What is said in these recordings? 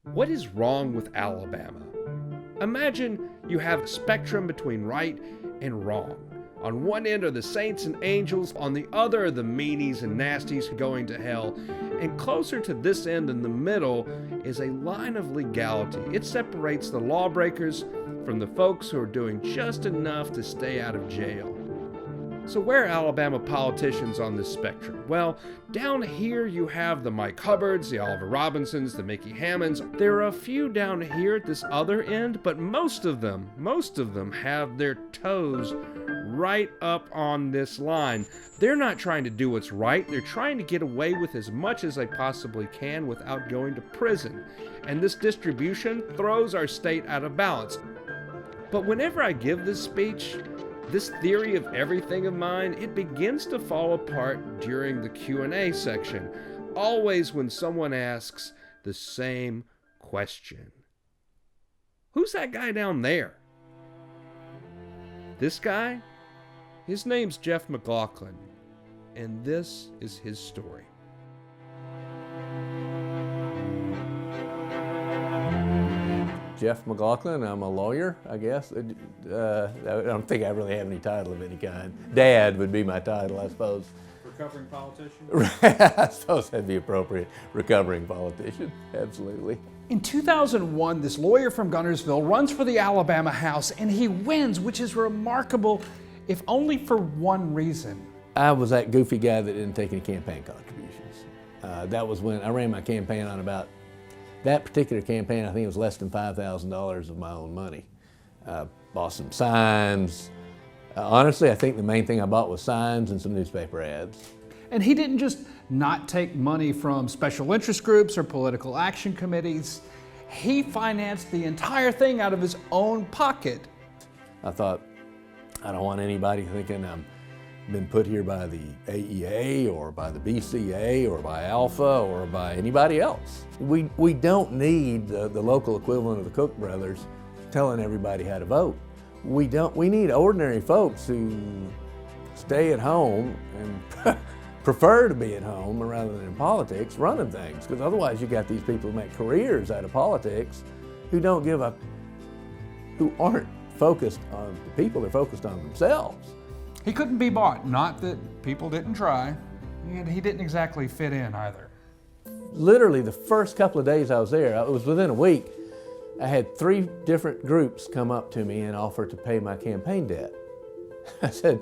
What is wrong with Alabama? Imagine you have a spectrum between right and wrong. On one end are the saints and angels, on the other are the meanies and nasties going to hell, and closer to this end in the middle is a line of legality. It separates the lawbreakers from the folks who are doing just enough to stay out of jail. So where are Alabama politicians on this spectrum? Well, down here you have the Mike Hubbards, the Oliver Robinsons, the Mickey Hammonds. There are a few down here at this other end, but most of them have their toes right up on this line. They're not trying to do what's right. They're trying to get away with as much as they possibly can without going to prison. And this distribution throws our state out of balance. But whenever I give this speech, this theory of everything of mine, it begins to fall apart during the Q&A section, always when someone asks the same question. Who's that guy down there? This guy? His name's Jeff McLaughlin, and this is his story. Jeff McLaughlin, I'm a lawyer, I guess. I don't think I really have any title of any kind. Dad would be my title, I suppose. Recovering politician? I suppose that'd be appropriate. Recovering politician, absolutely. In 2001, this lawyer from Guntersville runs for the Alabama House, and he wins, which is remarkable, if only for one reason. I was that goofy guy that didn't take any campaign contributions. That was when I ran my campaign on about that particular campaign. I think it was less than $5,000 of my own money. Bought some signs. Honestly, I think the main thing I bought was signs and some newspaper ads. And he didn't just not take money from special interest groups or political action committees. He financed the entire thing out of his own pocket. I thought, I don't want anybody thinking I'm been put here by the AEA or by the BCA or by Alpha or by anybody else. We don't need the local equivalent of the Cook brothers telling everybody how to vote. We need ordinary folks who stay at home and prefer to be at home rather than in politics running things, because otherwise you got these people who make careers out of politics who don't give up, who aren't focused on the people, they're focused on themselves. He couldn't be bought, not that people didn't try, and he didn't exactly fit in either. Literally the first couple of days I was there, it was within a week, I had 3 different groups come up to me and offer to pay my campaign debt. I said,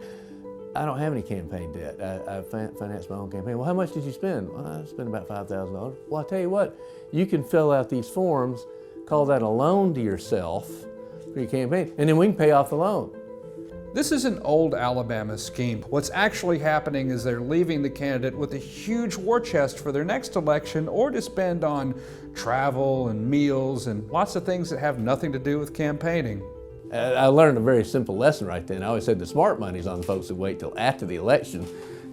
I don't have any campaign debt. I financed my own campaign. Well, how much did you spend? Well, I spent about $5,000. Well, I'll tell you what, you can fill out these forms, call that a loan to yourself for your campaign, and then we can pay off the loan. This is an old Alabama scheme. What's actually happening is they're leaving the candidate with a huge war chest for their next election, or to spend on travel and meals and lots of things that have nothing to do with campaigning. I learned a very simple lesson right then. I always said the smart money's on the folks who wait till after the election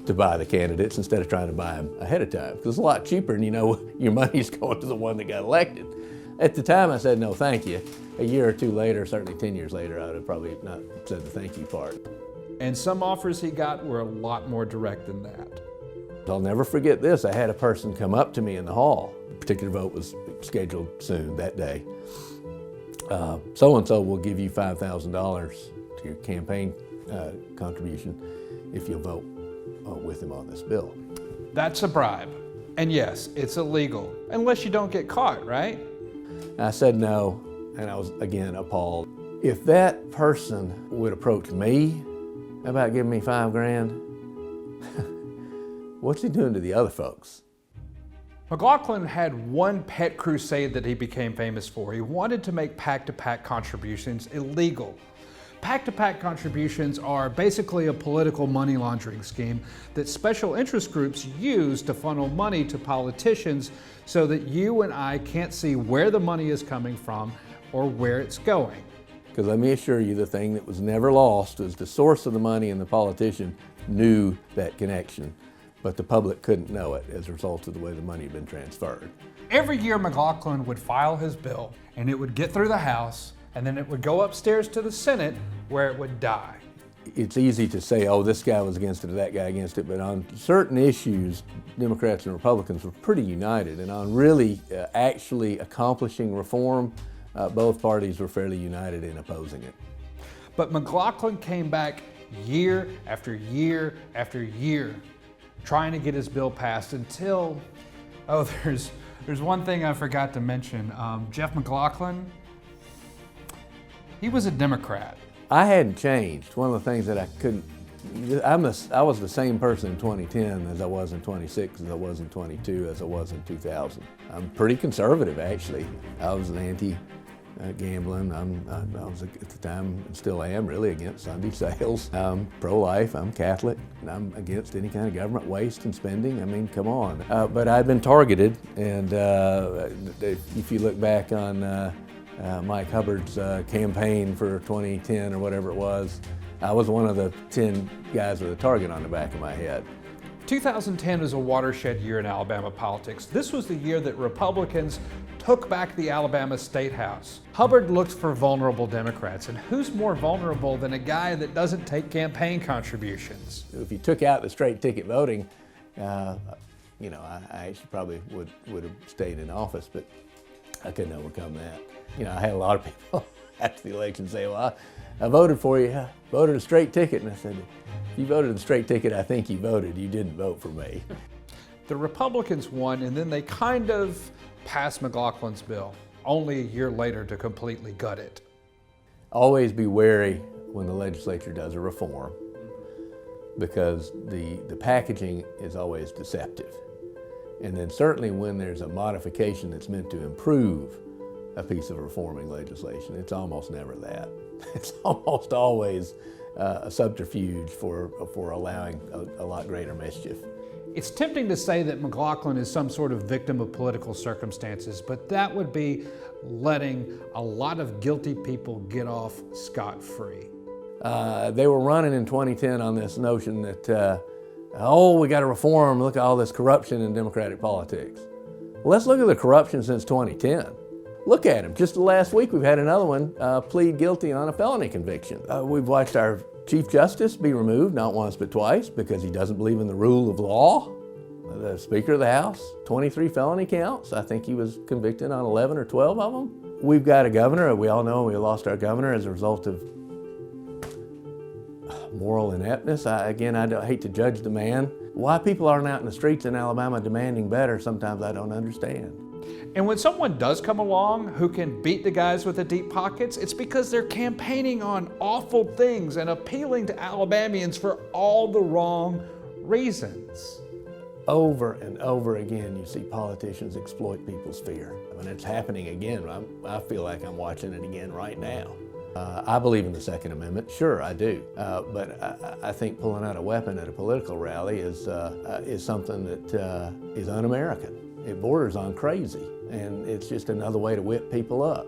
to buy the candidates instead of trying to buy them ahead of time, because it's a lot cheaper and you know your money's going to the one that got elected. At the time I said no thank you. A year or two later, certainly 10 years later, I would have probably not said the thank you part. And some offers he got were a lot more direct than that. I'll never forget this. I had a person come up to me in the hall. A particular vote was scheduled soon that day. So-and-so will give you $5,000 to your campaign contribution if you'll vote with him on this bill. That's a bribe. And yes, it's illegal, unless you don't get caught, right? I said no, and I was again appalled. If that person would approach me about giving me $5,000, what's he doing to the other folks? McLaughlin had one pet crusade that he became famous for. He wanted to make PAC-to-PAC contributions illegal. PAC-to-PAC contributions are basically a political money laundering scheme that special interest groups use to funnel money to politicians so that you and I can't see where the money is coming from or where it's going. Because let me assure you, the thing that was never lost was the source of the money, and the politician knew that connection, but the public couldn't know it as a result of the way the money had been transferred. Every year McLaughlin would file his bill, and it would get through the House, and then it would go upstairs to the Senate, where it would die. it's easy to say, oh, this guy was against it or that guy against it, but on certain issues, Democrats and Republicans were pretty united, and on really actually accomplishing reform, both parties were fairly united in opposing it. But McLaughlin came back year after year after year trying to get his bill passed until, there's one thing I forgot to mention. Jeff McLaughlin, he was a Democrat. I hadn't changed. One of the things that I couldn't, I was the same person in 2010 as I was in 26, as I was in 22, as I was in 2000. I'm pretty conservative, actually. I was an anti-gambling. I was at the time, and still am, really against Sunday sales. I'm pro-life, I'm Catholic, and I'm against any kind of government waste and spending. I mean, come on. But I've been targeted, and if you look back on Mike Hubbard's campaign for 2010 or whatever it was, I was one of the 10 guys with a target on the back of my head. 2010 was a watershed year in Alabama politics. This was the year that Republicans took back the Alabama State House. Hubbard looked for vulnerable Democrats, and who's more vulnerable than a guy that doesn't take campaign contributions? If you took out the straight ticket voting, I actually probably would have stayed in office, but I couldn't overcome that. I had a lot of people after the election say, well, I voted for you, I voted a straight ticket. And I said, if you voted a straight ticket, I think you voted. You didn't vote for me. The Republicans won, and then they kind of passed McLaughlin's bill, only a year later to completely gut it. Always be wary when the legislature does a reform, because the packaging is always deceptive. And then certainly when there's a modification that's meant to improve a piece of reforming legislation, it's almost never that. It's almost always a subterfuge for allowing a lot greater mischief. It's tempting to say that McLaughlin is some sort of victim of political circumstances, but that would be letting a lot of guilty people get off scot-free. They were running in 2010 on this notion that, we got to reform, look at all this corruption in Democratic politics. Well, let's look at the corruption since 2010. Look at him. Just last week, we've had another one plead guilty on a felony conviction. We've watched our Chief Justice be removed, not once but twice, because he doesn't believe in the rule of law. The Speaker of the House, 23 felony counts. I think he was convicted on 11 or 12 of them. We've got a governor. We all know we lost our governor as a result of moral ineptness. I hate to judge the man. Why people aren't out in the streets in Alabama demanding better, sometimes I don't understand. And when someone does come along who can beat the guys with the deep pockets, it's because they're campaigning on awful things and appealing to Alabamians for all the wrong reasons. Over and over again, you see politicians exploit people's fear. I mean, it's happening again. I feel like I'm watching it again right now. I believe in the Second Amendment, sure I do, but I think pulling out a weapon at a political rally is something that is un-American. It borders on crazy, and it's just another way to whip people up.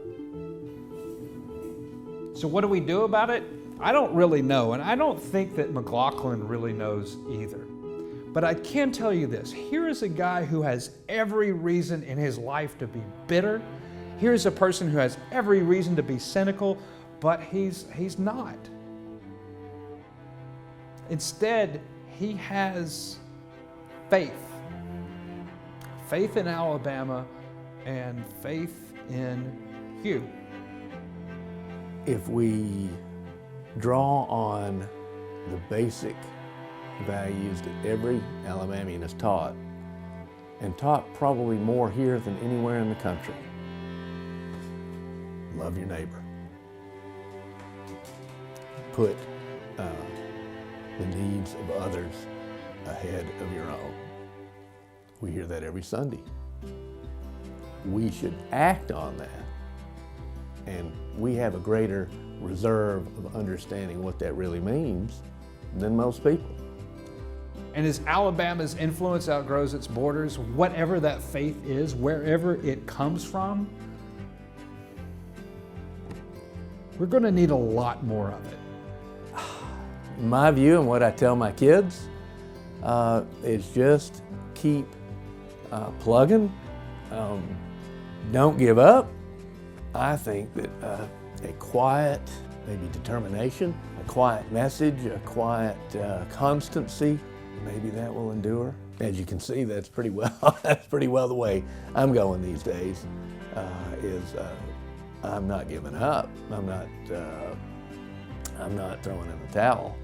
So what do we do about it? I don't really know, and I don't think that McLaughlin really knows either. But I can tell you this, here is a guy who has every reason in his life to be bitter. Here's a person who has every reason to be cynical, but he's not. Instead, he has faith. Faith in Alabama and faith in you. If we draw on the basic values that every Alabamian is taught, and taught probably more here than anywhere in the country, love your neighbor. Put the needs of others ahead of your own. We hear that every Sunday. We should act on that, and we have a greater reserve of understanding what that really means than most people. And as Alabama's influence outgrows its borders, whatever that faith is, wherever it comes from, we're going to need a lot more of it. My view and what I tell my kids is just keep plugging. Don't give up. I think that a quiet, maybe determination, a quiet message, a quiet constancy. Maybe that will endure. As you can see, that's pretty well the way I'm going these days. I'm not giving up. I'm not throwing in the towel.